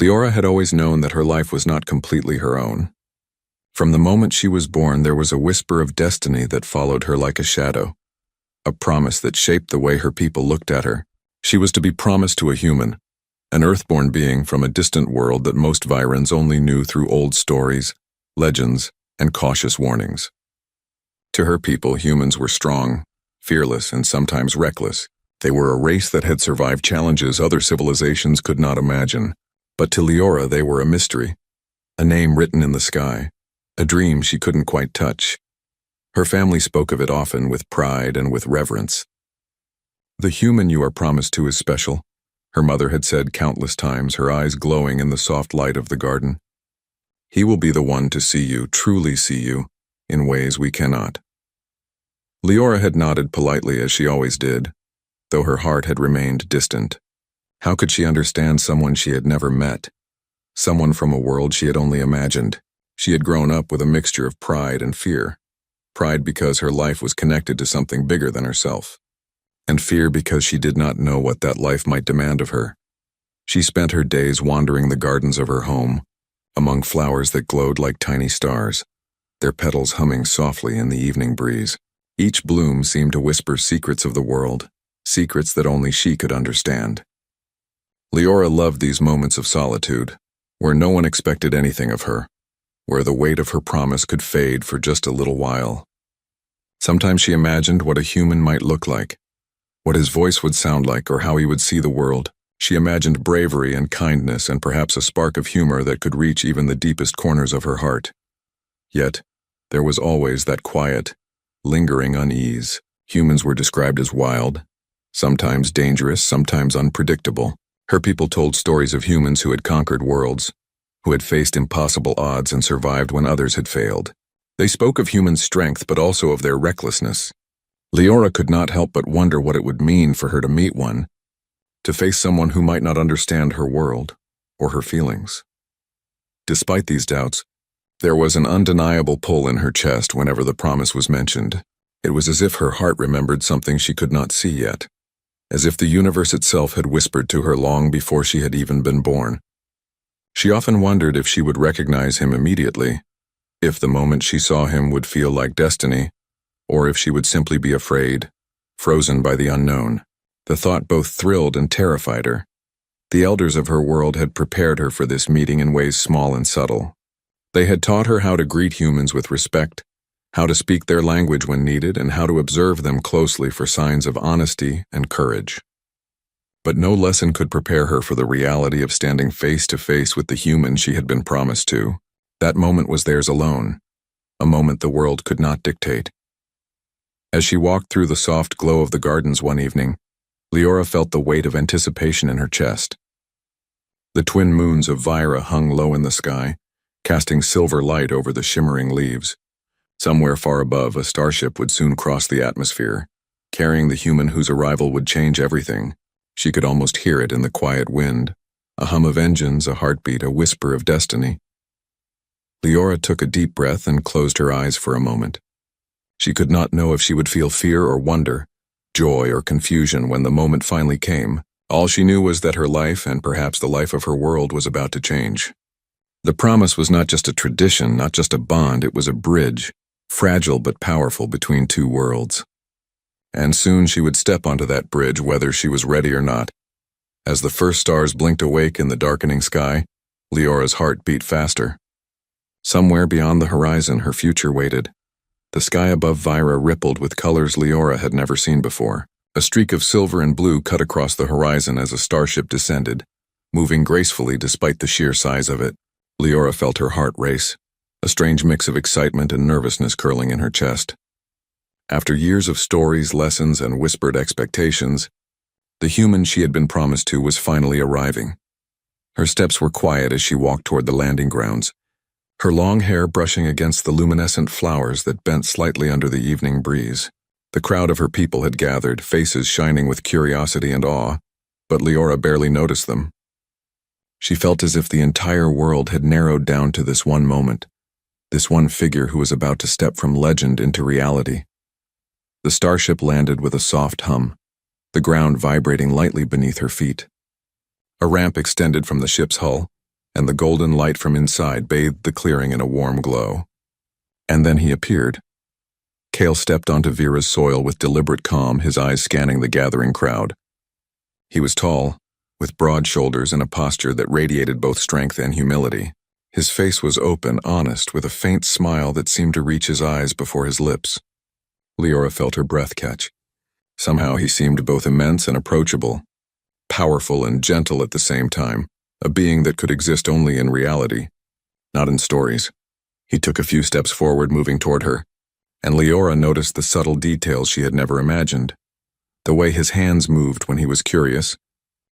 Leora had always known that her life was not completely her own. From the moment she was born, there was a whisper of destiny that followed her like a shadow, a promise that shaped the way her people looked at her. She was to be promised to a human, an earthborn being from a distant world that most Virans only knew through old stories, legends, and cautious warnings. To her people, humans were strong, fearless, and sometimes reckless. They were a race that had survived challenges other civilizations could not imagine. But to Leora, they were a mystery, a name written in the sky, a dream she couldn't quite touch. Her family spoke of it often with pride and with reverence. "The human you are promised to is special," her mother had said countless times, her eyes glowing in the soft light of the garden. "He will be the one to see you, truly see you, in ways we cannot." Leora had nodded politely as she always did, though her heart had remained distant. How could she understand someone she had never met? Someone from a world she had only imagined. She had grown up with a mixture of pride and fear. Pride because her life was connected to something bigger than herself, and fear because she did not know what that life might demand of her. She spent her days wandering the gardens of her home, among flowers that glowed like tiny stars, their petals humming softly in the evening breeze. Each bloom seemed to whisper secrets of the world, secrets that only she could understand. Leora loved these moments of solitude, where no one expected anything of her, where the weight of her promise could fade for just a little while. Sometimes she imagined what a human might look like, what his voice would sound like, or how he would see the world. She imagined bravery and kindness and perhaps a spark of humor that could reach even the deepest corners of her heart. Yet, there was always that quiet, lingering unease. Humans were described as wild, sometimes dangerous, sometimes unpredictable. Her people told stories of humans who had conquered worlds, who had faced impossible odds and survived when others had failed. They spoke of human strength, but also of their recklessness. Leora could not help but wonder what it would mean for her to meet one, to face someone who might not understand her world or her feelings. Despite these doubts, there was an undeniable pull in her chest whenever the promise was mentioned. It was as if her heart remembered something she could not see yet, as if the universe itself had whispered to her long before she had even been born. She often wondered if she would recognize him immediately, if the moment she saw him would feel like destiny, or if she would simply be afraid, frozen by the unknown. The thought both thrilled and terrified her. The elders of her world had prepared her for this meeting in ways small and subtle. They had taught her how to greet humans with respect, how to speak their language when needed, and how to observe them closely for signs of honesty and courage. But no lesson could prepare her for the reality of standing face to face with the human she had been promised to. That moment was theirs alone, a moment the world could not dictate. As she walked through the soft glow of the gardens one evening, Leora felt the weight of anticipation in her chest. The twin moons of Vira hung low in the sky, casting silver light over the shimmering leaves. Somewhere far above, a starship would soon cross the atmosphere, carrying the human whose arrival would change everything. She could almost hear it in the quiet wind, a hum of engines, a heartbeat, a whisper of destiny. Leora took a deep breath and closed her eyes for a moment. She could not know if she would feel fear or wonder, joy or confusion when the moment finally came. All she knew was that her life, and perhaps the life of her world, was about to change. The promise was not just a tradition, not just a bond, it was a bridge, fragile but powerful, between two worlds. And soon she would step onto that bridge, whether she was ready or not. As the first stars blinked awake in the darkening sky, Leora's heart beat faster. Somewhere beyond the horizon, her future waited. The sky above Vira rippled with colors Leora had never seen before. A streak of silver and blue cut across the horizon as a starship descended, moving gracefully despite the sheer size of it. Leora felt her heart race, a strange mix of excitement and nervousness curling in her chest. After years of stories, lessons, and whispered expectations, the human she had been promised to was finally arriving. Her steps were quiet as she walked toward the landing grounds, her long hair brushing against the luminescent flowers that bent slightly under the evening breeze. The crowd of her people had gathered, faces shining with curiosity and awe, but Leora barely noticed them. She felt as if the entire world had narrowed down to this one moment, this one figure who was about to step from legend into reality. The starship landed with a soft hum, the ground vibrating lightly beneath her feet. A ramp extended from the ship's hull, and the golden light from inside bathed the clearing in a warm glow. And then he appeared. Cale stepped onto Vera's soil with deliberate calm, his eyes scanning the gathering crowd. He was tall, with broad shoulders and a posture that radiated both strength and humility. His face was open, honest, with a faint smile that seemed to reach his eyes before his lips. Leora felt her breath catch. Somehow he seemed both immense and approachable, powerful and gentle at the same time, a being that could exist only in reality, not in stories. He took a few steps forward, moving toward her, and Leora noticed the subtle details she had never imagined. The way his hands moved when he was curious,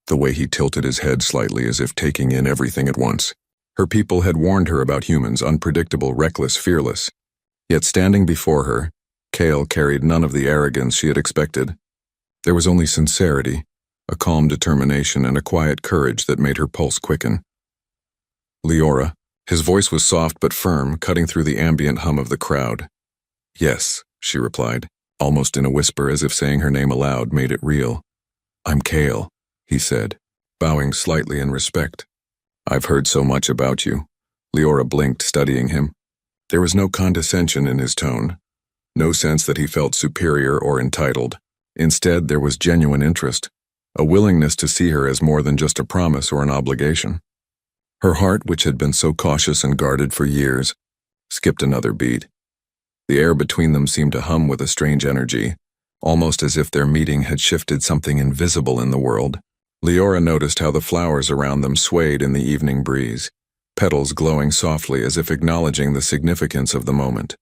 the way he tilted his head slightly as if taking in everything at once. Her people had warned her about humans, unpredictable, reckless, fearless. Yet standing before her, Cale carried none of the arrogance she had expected. There was only sincerity, a calm determination, and a quiet courage that made her pulse quicken. Leora. His voice was soft but firm, cutting through the ambient hum of the crowd. Yes, she replied, almost in a whisper, as if saying her name aloud made it real. I'm Cale, he said, bowing slightly in respect. I've heard so much about you. Leora blinked, studying him. There was no condescension in his tone, no sense that he felt superior or entitled. Instead, there was genuine interest, a willingness to see her as more than just a promise or an obligation. Her heart, which had been so cautious and guarded for years, skipped another beat. The air between them seemed to hum with a strange energy, almost as if their meeting had shifted something invisible in the world. Leora noticed how the flowers around them swayed in the evening breeze, petals glowing softly as if acknowledging the significance of the moment.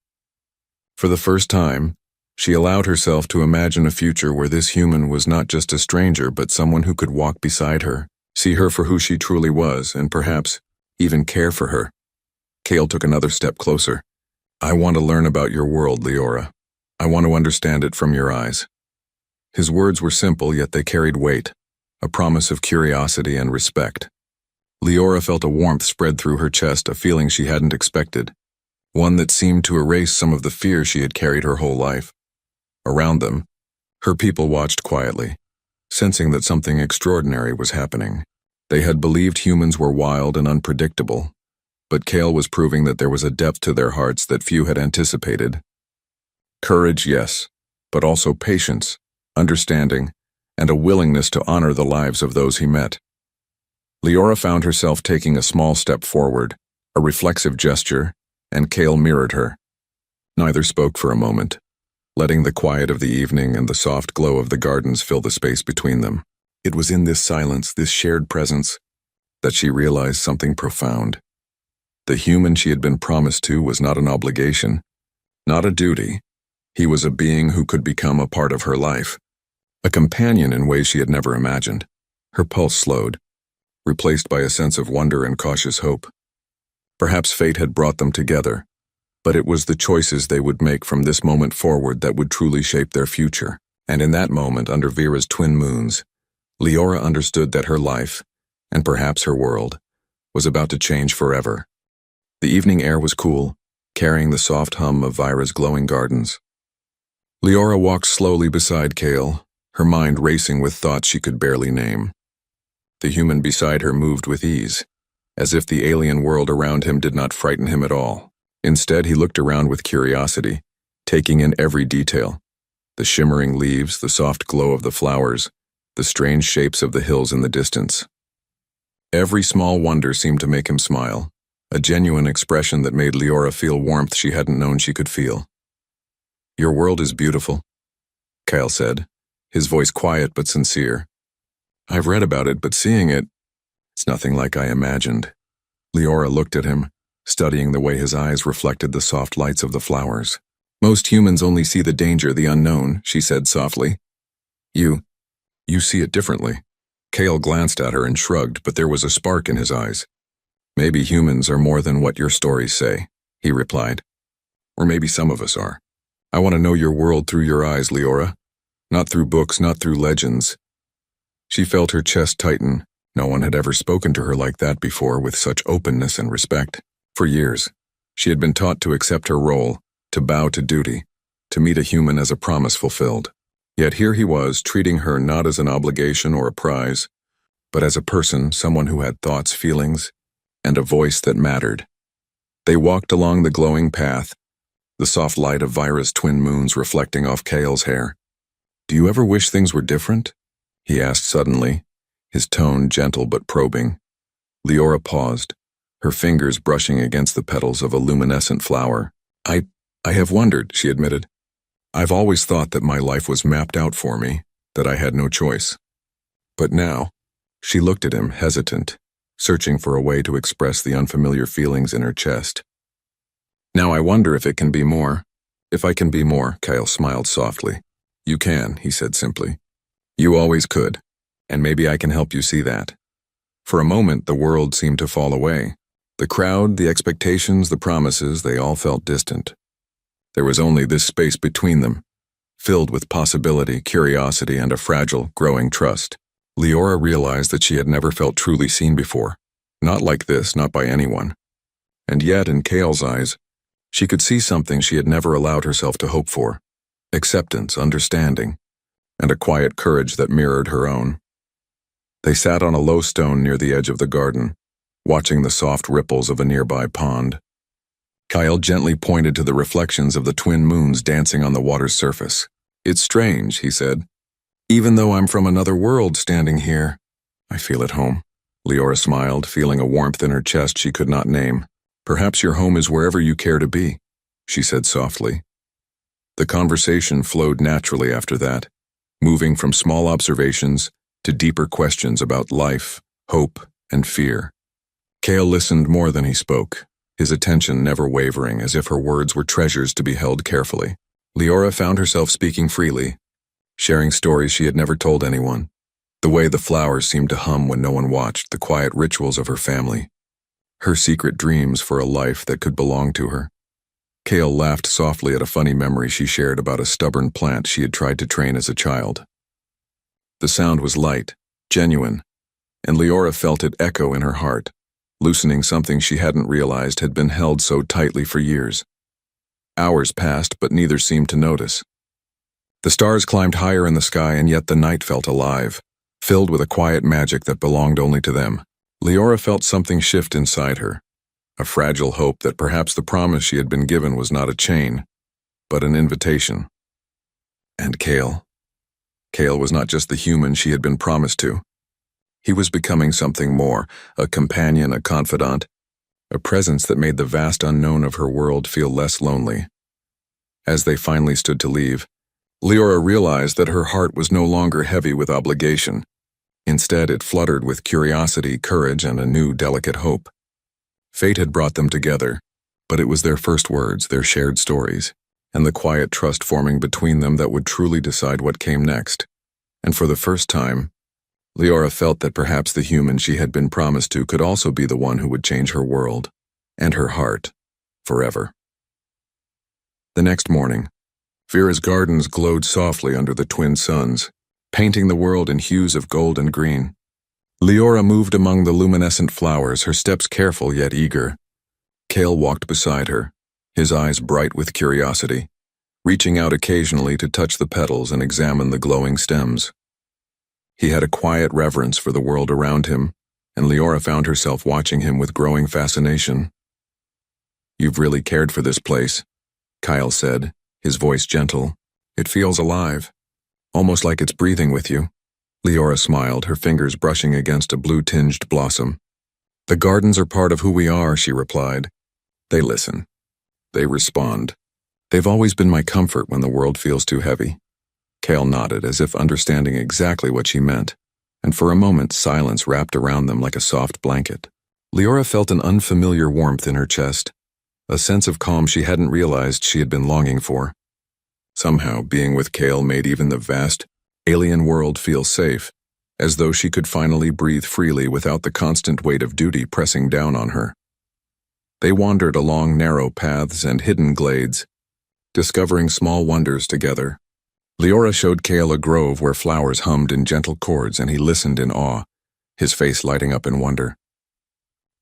For the first time, she allowed herself to imagine a future where this human was not just a stranger but someone who could walk beside her, see her for who she truly was, and perhaps even care for her. Cale took another step closer. I want to learn about your world, Leora. I want to understand it from your eyes. His words were simple, yet they carried weight, a promise of curiosity and respect. Leora felt a warmth spread through her chest, a feeling she hadn't expected, one that seemed to erase some of the fear she had carried her whole life. Around them, her people watched quietly, sensing that something extraordinary was happening. They had believed humans were wild and unpredictable, but Cale was proving that there was a depth to their hearts that few had anticipated. Courage, yes, but also patience, understanding, and a willingness to honor the lives of those he met. Leora found herself taking a small step forward, a reflexive gesture, and Cale mirrored her. Neither spoke for a moment, letting the quiet of the evening and the soft glow of the gardens fill the space between them. It was in this silence, this shared presence, that she realized something profound. The human she had been promised to was not an obligation, not a duty. He was a being who could become a part of her life, a companion in ways she had never imagined. Her pulse slowed, replaced by a sense of wonder and cautious hope. Perhaps fate had brought them together, but it was the choices they would make from this moment forward that would truly shape their future. And in that moment, under Vera's twin moons, Leora understood that her life, and perhaps her world, was about to change forever. The evening air was cool, carrying the soft hum of Vera's glowing gardens. Leora walked slowly beside Cale, her mind racing with thoughts she could barely name. The human beside her moved with ease, as if the alien world around him did not frighten him at all. Instead, he looked around with curiosity, taking in every detail: the shimmering leaves, the soft glow of the flowers, the strange shapes of the hills in the distance. Every small wonder seemed to make him smile, a genuine expression that made Leora feel warmth she hadn't known she could feel. Your world is beautiful, Cale said, his voice quiet but sincere. I've read about it, but seeing it, it's nothing like I imagined. Leora looked at him, studying the way his eyes reflected the soft lights of the flowers. Most humans only see the danger, the unknown, she said softly. You see it differently. Cale glanced at her and shrugged, but there was a spark in his eyes. Maybe humans are more than what your stories say, he replied. Or maybe some of us are. I want to know your world through your eyes, Leora. Not through books, not through legends. She felt her chest tighten. No one had ever spoken to her like that before, with such openness and respect. For years, she had been taught to accept her role, to bow to duty, to meet a human as a promise fulfilled. Yet here he was, treating her not as an obligation or a prize, but as a person, someone who had thoughts, feelings, and a voice that mattered. They walked along the glowing path, the soft light of Vira's twin moons reflecting off Kale's hair. "Do you ever wish things were different?" he asked suddenly, his tone gentle but probing. Leora paused, her fingers brushing against the petals of a luminescent flower. I have wondered," she admitted. "I've always thought that my life was mapped out for me, that I had no choice. But now," she looked at him, hesitant, searching for a way to express the unfamiliar feelings in her chest. "Now I wonder if it can be more. If I can be more," Kyle smiled softly. "You can," he said simply. "You always could, and maybe I can help you see that." For a moment, the world seemed to fall away. The crowd, the expectations, the promises, they all felt distant. There was only this space between them, filled with possibility, curiosity, and a fragile, growing trust. Leora realized that she had never felt truly seen before. Not like this, not by anyone. And yet, in Kale's eyes, she could see something she had never allowed herself to hope for. Acceptance, understanding, and a quiet courage that mirrored her own. They sat on a low stone near the edge of the garden, watching the soft ripples of a nearby pond. Kyle gently pointed to the reflections of the twin moons dancing on the water's surface. "It's strange," he said. "Even though I'm from another world standing here, I feel at home." Leora smiled, feeling a warmth in her chest she could not name. "Perhaps your home is wherever you care to be," she said softly. The conversation flowed naturally after that, moving from small observations to deeper questions about life, hope, and fear. Kale listened more than he spoke, his attention never wavering, as if her words were treasures to be held carefully. Leora found herself speaking freely, sharing stories she had never told anyone. The way the flowers seemed to hum when no one watched, the quiet rituals of her family, her secret dreams for a life that could belong to her. Kale laughed softly at a funny memory she shared about a stubborn plant she had tried to train as a child. The sound was light, genuine, and Leora felt it echo in her heart, loosening something she hadn't realized had been held so tightly for years. Hours passed, but neither seemed to notice. The stars climbed higher in the sky, and yet the night felt alive, filled with a quiet magic that belonged only to them. Leora felt something shift inside her, a fragile hope that perhaps the promise she had been given was not a chain, but an invitation. And Kale. Kale was not just the human she had been promised to. He was becoming something more, a companion, a confidant, a presence that made the vast unknown of her world feel less lonely. As they finally stood to leave, Leora realized that her heart was no longer heavy with obligation. Instead, it fluttered with curiosity, courage, and a new, delicate hope. Fate had brought them together, but it was their first words, their shared stories, and the quiet trust forming between them that would truly decide what came next. And for the first time, Leora felt that perhaps the human she had been promised to could also be the one who would change her world, and her heart, forever. The next morning, Vera's gardens glowed softly under the twin suns, painting the world in hues of gold and green. Leora moved among the luminescent flowers, her steps careful yet eager. Kale walked beside her, his eyes bright with curiosity, reaching out occasionally to touch the petals and examine the glowing stems. He had a quiet reverence for the world around him, and Leora found herself watching him with growing fascination. "You've really cared for this place," Kyle said, his voice gentle. "It feels alive, almost like it's breathing with you." Leora smiled, her fingers brushing against a blue-tinged blossom. "The gardens are part of who we are," she replied. "They listen. They respond. They've always been my comfort when the world feels too heavy." Kale nodded, as if understanding exactly what she meant, and for a moment silence wrapped around them like a soft blanket. Leora felt an unfamiliar warmth in her chest, a sense of calm she hadn't realized she had been longing for. Somehow, being with Kale made even the vast, alien world feel safe, as though she could finally breathe freely without the constant weight of duty pressing down on her. They wandered along narrow paths and hidden glades, discovering small wonders together. Leora showed Kale a grove where flowers hummed in gentle chords, and he listened in awe, his face lighting up in wonder.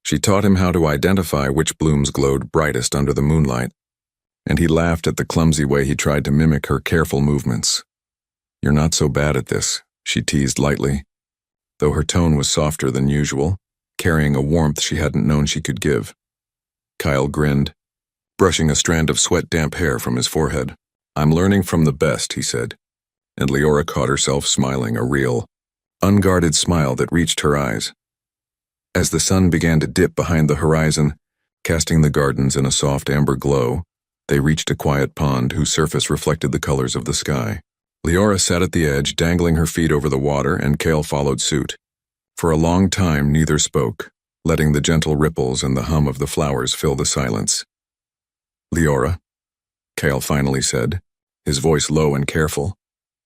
She taught him how to identify which blooms glowed brightest under the moonlight, and he laughed at the clumsy way he tried to mimic her careful movements. "You're not so bad at this," she teased lightly. Though her tone was softer than usual, carrying a warmth she hadn't known she could give. Kyle grinned, brushing a strand of sweat-damp hair from his forehead. "I'm learning from the best," he said, and Leora caught herself smiling, a real, unguarded smile that reached her eyes. As the sun began to dip behind the horizon, casting the gardens in a soft amber glow, they reached a quiet pond whose surface reflected the colors of the sky. Leora sat at the edge, dangling her feet over the water, and Kale followed suit. For a long time, neither spoke, letting the gentle ripples and the hum of the flowers fill the silence. "Leora," Kale finally said, his voice low and careful,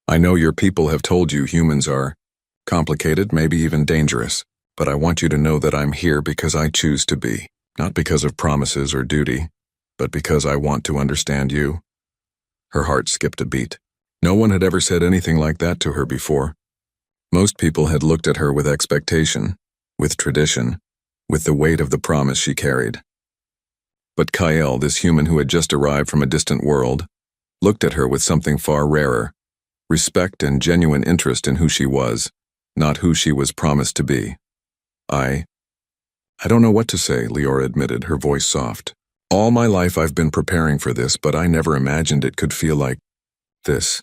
"I know your people have told you humans are complicated, maybe even dangerous, but I want you to know that I'm here because I choose to be, not because of promises or duty, but because I want to understand you." Her heart skipped a beat. No one had ever said anything like that to her before. Most people had looked at her with expectation, with tradition, with the weight of the promise she carried. But Kyle, this human who had just arrived from a distant world, looked at her with something far rarer, respect and genuine interest in who she was, not who she was promised to be. I don't know what to say," Leora admitted, her voice soft. "All my life I've been preparing for this, but I never imagined it could feel like this."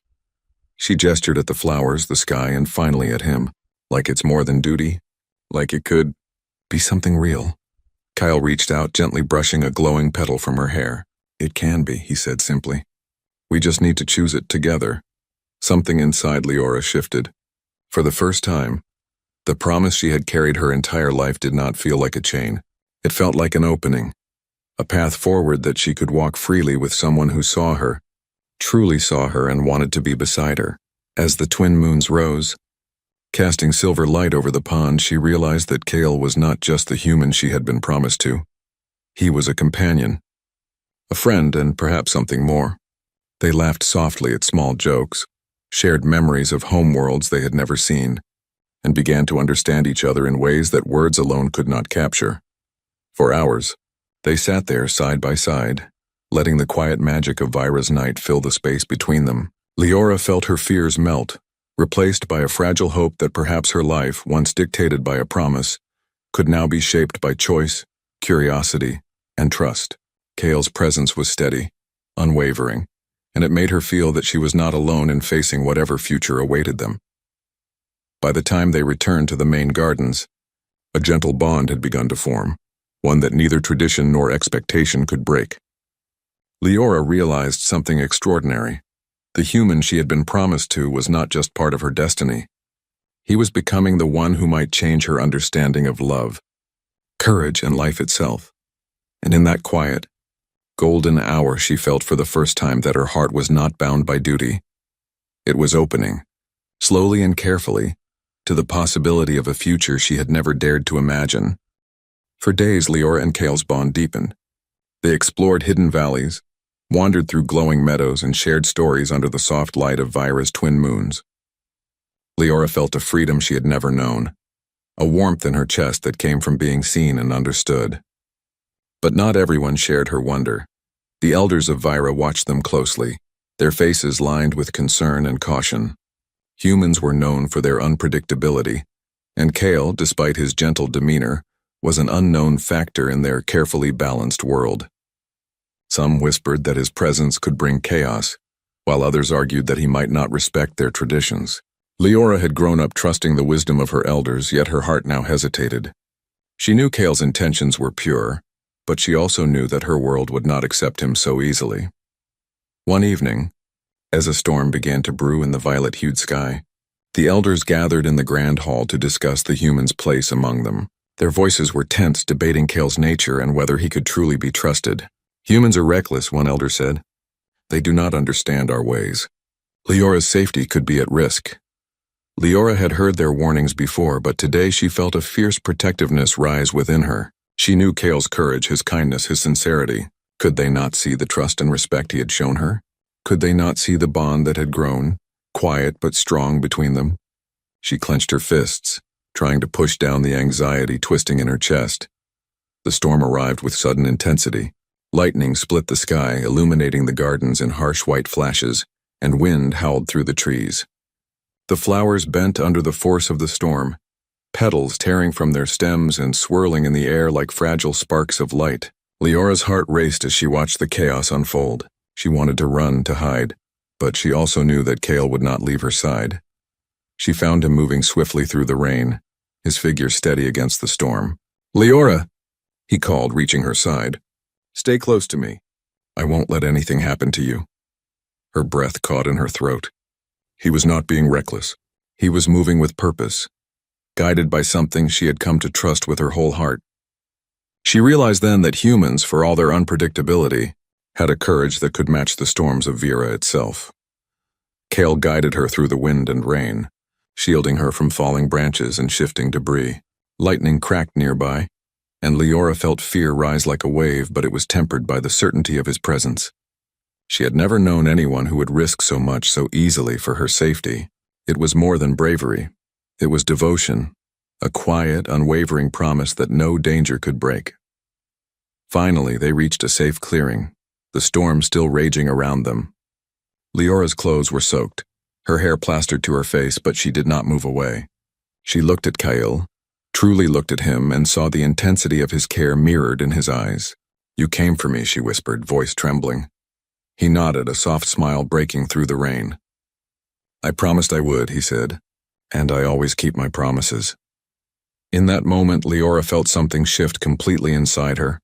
She gestured at the flowers, the sky, and finally at him, like it's more than duty, like it could be something real. Kyle reached out, gently brushing a glowing petal from her hair. "It can be," he said simply. "We just need to choose it together." Something inside Leora shifted. For the first time, the promise she had carried her entire life did not feel like a chain. It felt like an opening, a path forward that she could walk freely with someone who saw her, truly saw her, and wanted to be beside her. As the twin moons rose, casting silver light over the pond, she realized that Kale was not just the human she had been promised to. He was a companion, a friend, and perhaps something more. They laughed softly at small jokes, shared memories of homeworlds they had never seen, and began to understand each other in ways that words alone could not capture. For hours, they sat there side by side, letting the quiet magic of Vyra's night fill the space between them. Leora felt her fears melt, replaced by a fragile hope that perhaps her life, once dictated by a promise, could now be shaped by choice, curiosity, and trust. Kale's presence was steady, unwavering, and it made her feel that she was not alone in facing whatever future awaited them. By the time they returned to the main gardens, a gentle bond had begun to form, one that neither tradition nor expectation could break. Leora realized something extraordinary. The human she had been promised to was not just part of her destiny. He was becoming the one who might change her understanding of love, courage, and life itself. And in that quiet, golden hour, she felt for the first time that her heart was not bound by duty. It was opening, slowly and carefully, to the possibility of a future she had never dared to imagine. For days, Leora and Kale's bond deepened. They explored hidden valleys, wandered through glowing meadows, and shared stories under the soft light of Vyra's twin moons. Leora felt a freedom she had never known, a warmth in her chest that came from being seen and understood. But not everyone shared her wonder. The elders of Vyra watched them closely, their faces lined with concern and caution. Humans were known for their unpredictability, and Kale, despite his gentle demeanor, was an unknown factor in their carefully balanced world. Some whispered that his presence could bring chaos, while others argued that he might not respect their traditions. Leora had grown up trusting the wisdom of her elders, yet her heart now hesitated. She knew Kale's intentions were pure, but she also knew that her world would not accept him so easily. One evening, as a storm began to brew in the violet-hued sky, the elders gathered in the grand hall to discuss the human's place among them. Their voices were tense, debating Kale's nature and whether he could truly be trusted. "Humans are reckless," one elder said. "They do not understand our ways. Leora's safety could be at risk." Leora had heard their warnings before, but today she felt a fierce protectiveness rise within her. She knew Kale's courage, his kindness, his sincerity. Could they not see the trust and respect he had shown her? Could they not see the bond that had grown, quiet but strong, between them? She clenched her fists, trying to push down the anxiety twisting in her chest. The storm arrived with sudden intensity. Lightning split the sky, illuminating the gardens in harsh white flashes, and wind howled through the trees. The flowers bent under the force of the storm, petals tearing from their stems and swirling in the air like fragile sparks of light. Leora's heart raced as she watched the chaos unfold. She wanted to run, to hide, but she also knew that Kale would not leave her side. She found him moving swiftly through the rain, his figure steady against the storm. "Leora!" he called, reaching her side. "Stay close to me. I won't let anything happen to you." Her breath caught in her throat. He was not being reckless. He was moving with purpose, guided by something she had come to trust with her whole heart. She realized then that humans, for all their unpredictability, had a courage that could match the storms of Vera itself. Kale guided her through the wind and rain, shielding her from falling branches and shifting debris. Lightning cracked nearby, and Leora felt fear rise like a wave, but it was tempered by the certainty of his presence. She had never known anyone who would risk so much so easily for her safety. It was more than bravery. It was devotion, a quiet, unwavering promise that no danger could break. Finally, they reached a safe clearing, the storm still raging around them. Leora's clothes were soaked, her hair plastered to her face, but she did not move away. She looked at Kyle, truly looked at him, and saw the intensity of his care mirrored in his eyes. "You came for me," she whispered, voice trembling. He nodded, a soft smile breaking through the rain. "I promised I would," he said, "and I always keep my promises." In that moment, Leora felt something shift completely inside her.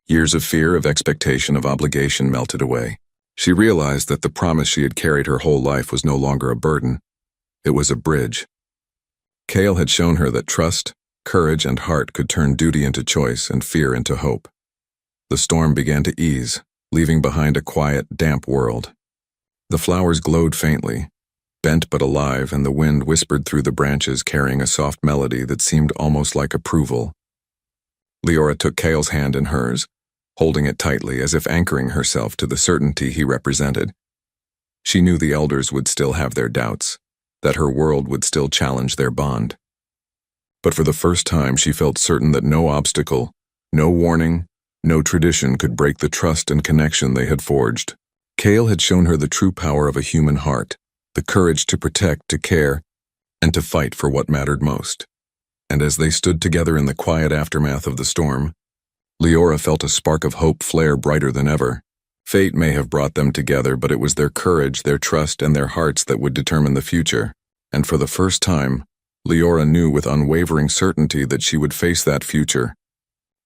Years of fear, of expectation, of obligation melted away. She realized that the promise she had carried her whole life was no longer a burden. It was a bridge. Kale had shown her that trust, courage, and heart could turn duty into choice and fear into hope. The storm began to ease, leaving behind a quiet, damp world. The flowers glowed faintly, bent but alive, and the wind whispered through the branches, carrying a soft melody that seemed almost like approval. Leora took Kale's hand in hers, holding it tightly as if anchoring herself to the certainty he represented. She knew the elders would still have their doubts, that her world would still challenge their bond. But for the first time, she felt certain that no obstacle, no warning, no tradition could break the trust and connection they had forged. Kale had shown her the true power of a human heart, the courage to protect, to care, and to fight for what mattered most. And as they stood together in the quiet aftermath of the storm, Leora felt a spark of hope flare brighter than ever. Fate may have brought them together, but it was their courage, their trust, and their hearts that would determine the future. And for the first time, Leora knew with unwavering certainty that she would face that future,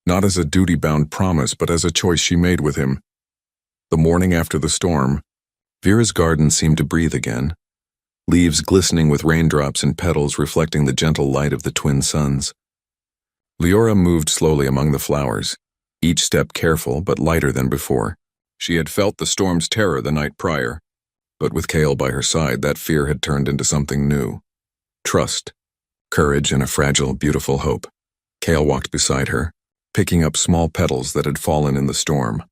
not as a duty-bound promise, but as a choice she made with him. The morning after the storm, Vera's garden seemed to breathe again, leaves glistening with raindrops and petals reflecting the gentle light of the twin suns. Leora moved slowly among the flowers, each step careful but lighter than before. She had felt the storm's terror the night prior, but with Kale by her side, that fear had turned into something new. Trust, courage, and a fragile, beautiful hope. Kale walked beside her, picking up small petals that had fallen in the storm.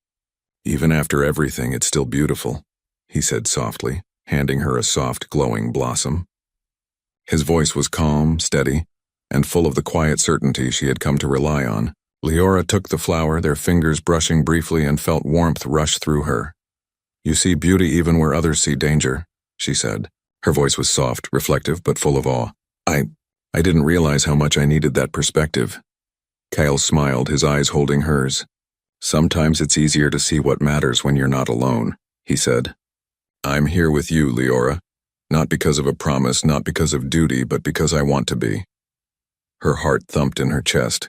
"Even after everything, it's still beautiful," he said softly, handing her a soft, glowing blossom. His voice was calm, steady, and full of the quiet certainty she had come to rely on. Leora took the flower, their fingers brushing briefly, and felt warmth rush through her. "You see beauty even where others see danger," she said. Her voice was soft, reflective, but full of awe. I didn't realize how much I needed that perspective." Kyle smiled, his eyes holding hers. "Sometimes it's easier to see what matters when you're not alone," he said. "I'm here with you, Leora, not because of a promise, not because of duty, but because I want to be." Her heart thumped in her chest.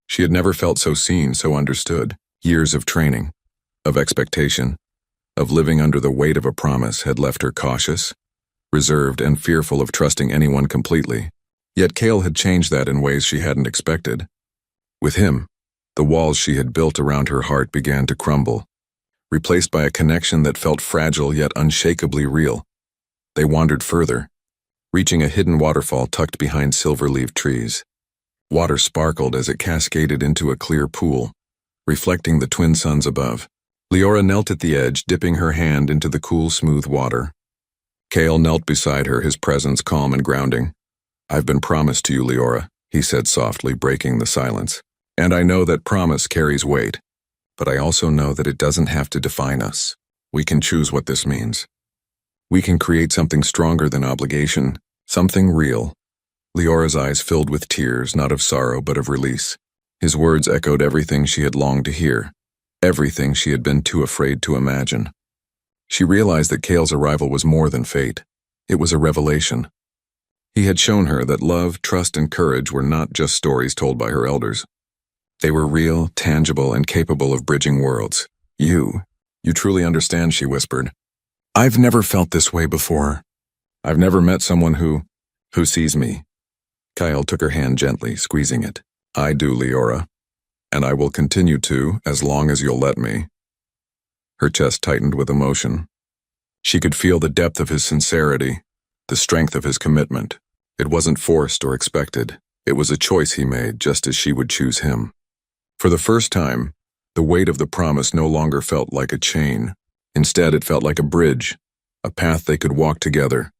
She had never felt so seen, so understood. Years of training, of expectation, of living under the weight of a promise had left her cautious, reserved, and fearful of trusting anyone completely. Yet Kale had changed that in ways she hadn't expected. With him, the walls she had built around her heart began to crumble, replaced by a connection that felt fragile yet unshakably real. They wandered further, reaching a hidden waterfall tucked behind silver-leaved trees. Water sparkled as it cascaded into a clear pool, reflecting the twin suns above. Leora knelt at the edge, dipping her hand into the cool, smooth water. Kale knelt beside her, his presence calm and grounding. "I've been promised to you, Leora," he said softly, breaking the silence. "And I know that promise carries weight, but I also know that it doesn't have to define us. We can choose what this means. We can create something stronger than obligation, something real, Leora's eyes filled with tears, not of sorrow but of release. His words echoed everything she had longed to hear, everything she had been too afraid to imagine. She realized that Cale's arrival was more than fate. It was a revelation. He had shown her that love, trust, and courage were not just stories told by her elders. They were real, tangible, and capable of bridging worlds. You truly understand, she whispered. I've never felt this way before. I've never met someone who sees me. Kyle took her hand gently, squeezing it. I do, Leora. And I will continue to, as long as you'll let me. Her chest tightened with emotion. She could feel the depth of his sincerity, the strength of his commitment. It wasn't forced or expected. It was a choice he made, just as she would choose him. For the first time, the weight of the promise no longer felt like a chain. Instead, it felt like a bridge, a path they could walk together,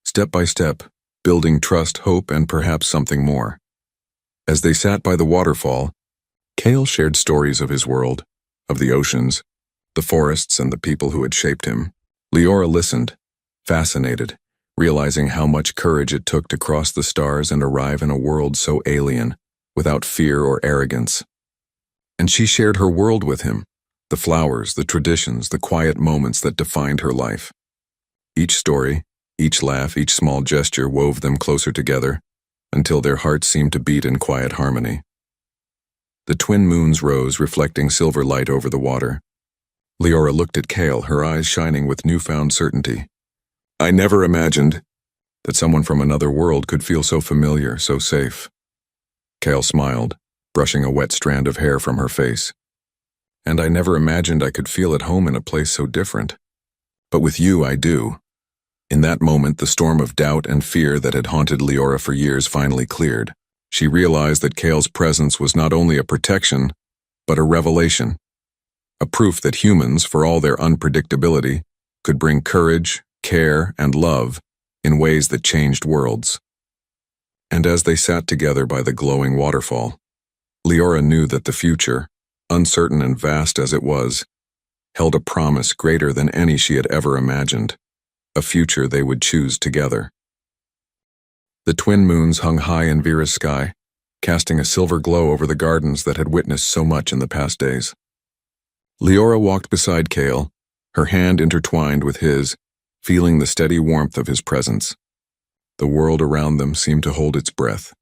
step by step, building trust, hope, and perhaps something more. As they sat by the waterfall, Cale shared stories of his world, of the oceans, the forests, and the people who had shaped him. Leora listened, fascinated, realizing how much courage it took to cross the stars and arrive in a world so alien, without fear or arrogance. And she shared her world with him, the flowers, the traditions, the quiet moments that defined her life. Each story, each laugh, each small gesture wove them closer together, until their hearts seemed to beat in quiet harmony. The twin moons rose, reflecting silver light over the water. Leora looked at Cale, her eyes shining with newfound certainty. I never imagined that someone from another world could feel so familiar, so safe. Cale smiled, brushing a wet strand of hair from her face. And I never imagined I could feel at home in a place so different. But with you, I do. In that moment, the storm of doubt and fear that had haunted Leora for years finally cleared. She realized that Cale's presence was not only a protection, but a revelation. A proof that humans, for all their unpredictability, could bring courage, care, and love in ways that changed worlds. And as they sat together by the glowing waterfall, Leora knew that the future, uncertain and vast as it was, held a promise greater than any she had ever imagined, a future they would choose together. The twin moons hung high in Vera's sky, casting a silver glow over the gardens that had witnessed so much in the past days. Leora walked beside Cale, her hand intertwined with his, feeling the steady warmth of his presence. The world around them seemed to hold its breath,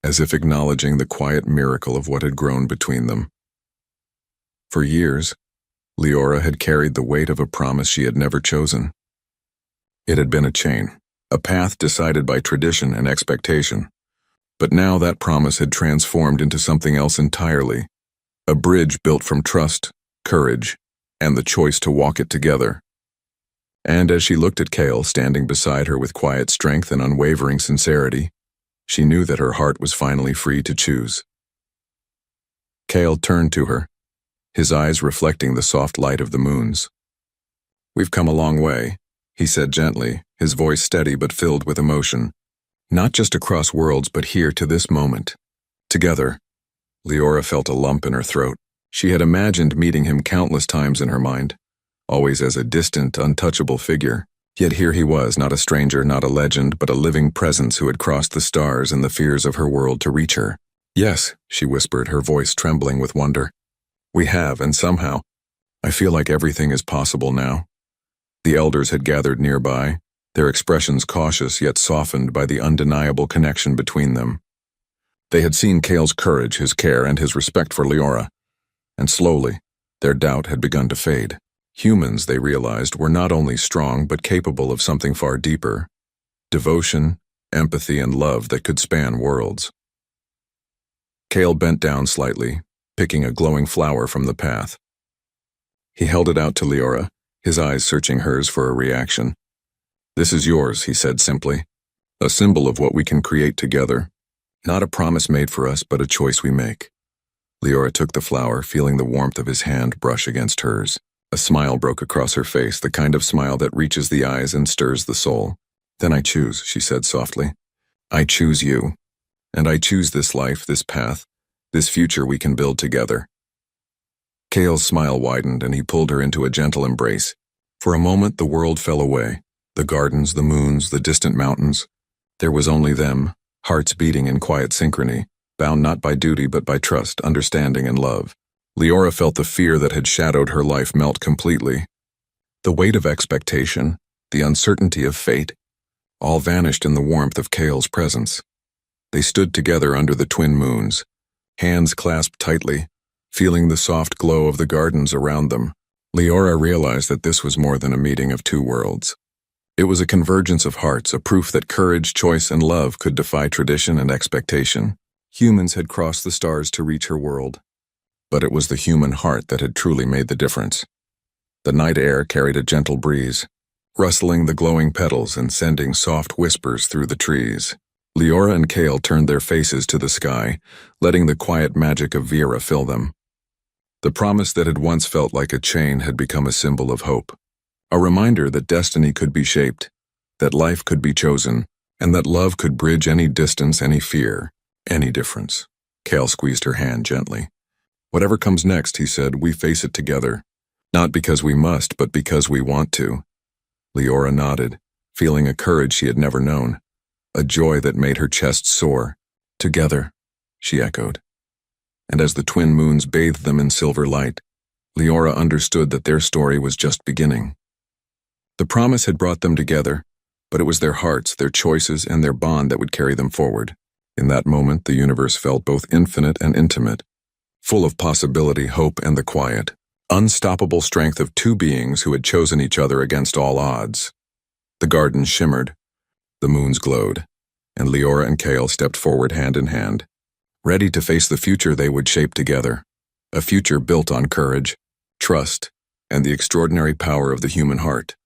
as if acknowledging the quiet miracle of what had grown between them. For years, Leora had carried the weight of a promise she had never chosen. It had been a chain, a path decided by tradition and expectation. But now that promise had transformed into something else entirely, a bridge built from trust, courage, and the choice to walk it together. And as she looked at Cale standing beside her with quiet strength and unwavering sincerity, she knew that her heart was finally free to choose. Cale turned to her, his eyes reflecting the soft light of the moons. We've come a long way, he said gently, his voice steady but filled with emotion. Not just across worlds, but here to this moment. Together. Leora felt a lump in her throat. She had imagined meeting him countless times in her mind, always as a distant, untouchable figure. Yet here he was, not a stranger, not a legend, but a living presence who had crossed the stars and the fears of her world to reach her. Yes, she whispered, her voice trembling with wonder. We have, and somehow, I feel like everything is possible now. The elders had gathered nearby, their expressions cautious yet softened by the undeniable connection between them. They had seen Cale's courage, his care, and his respect for Leora, and slowly, their doubt had begun to fade. Humans, they realized, were not only strong but capable of something far deeper, devotion, empathy, and love that could span worlds. Cale bent down slightly, picking a glowing flower from the path. He held it out to Leora, his eyes searching hers for a reaction. This is yours, he said simply, a symbol of what we can create together. Not a promise made for us, but a choice we make. Leora took the flower, feeling the warmth of his hand brush against hers. A smile broke across her face, the kind of smile that reaches the eyes and stirs the soul. Then I choose, she said softly. I choose you. And I choose this life, this path, this future we can build together. Cale's smile widened and he pulled her into a gentle embrace. For a moment the world fell away. The gardens, the moons, the distant mountains. There was only them, hearts beating in quiet synchrony, bound not by duty but by trust, understanding, and love. Leora felt the fear that had shadowed her life melt completely. The weight of expectation, the uncertainty of fate, all vanished in the warmth of Cale's presence. They stood together under the twin moons, hands clasped tightly, feeling the soft glow of the gardens around them. Leora realized that this was more than a meeting of two worlds. It was a convergence of hearts, a proof that courage, choice, and love could defy tradition and expectation. Humans had crossed the stars to reach her world, but it was the human heart that had truly made the difference. The night air carried a gentle breeze, rustling the glowing petals and sending soft whispers through the trees. Leora and Cale turned their faces to the sky, letting the quiet magic of Vera fill them. The promise that had once felt like a chain had become a symbol of hope, a reminder that destiny could be shaped, that life could be chosen, and that love could bridge any distance, any fear, any difference. Cale squeezed her hand gently. "Whatever comes next," he said, "we face it together. Not because we must, but because we want to." Leora nodded, feeling a courage she had never known, a joy that made her chest soar. "Together," she echoed. And as the twin moons bathed them in silver light, Leora understood that their story was just beginning. The promise had brought them together, but it was their hearts, their choices, and their bond that would carry them forward. In that moment, the universe felt both infinite and intimate, full of possibility, hope, and the quiet, unstoppable strength of two beings who had chosen each other against all odds. The gardens shimmered, the moons glowed, and Leora and Cale stepped forward hand in hand, ready to face the future they would shape together, a future built on courage, trust, and the extraordinary power of the human heart.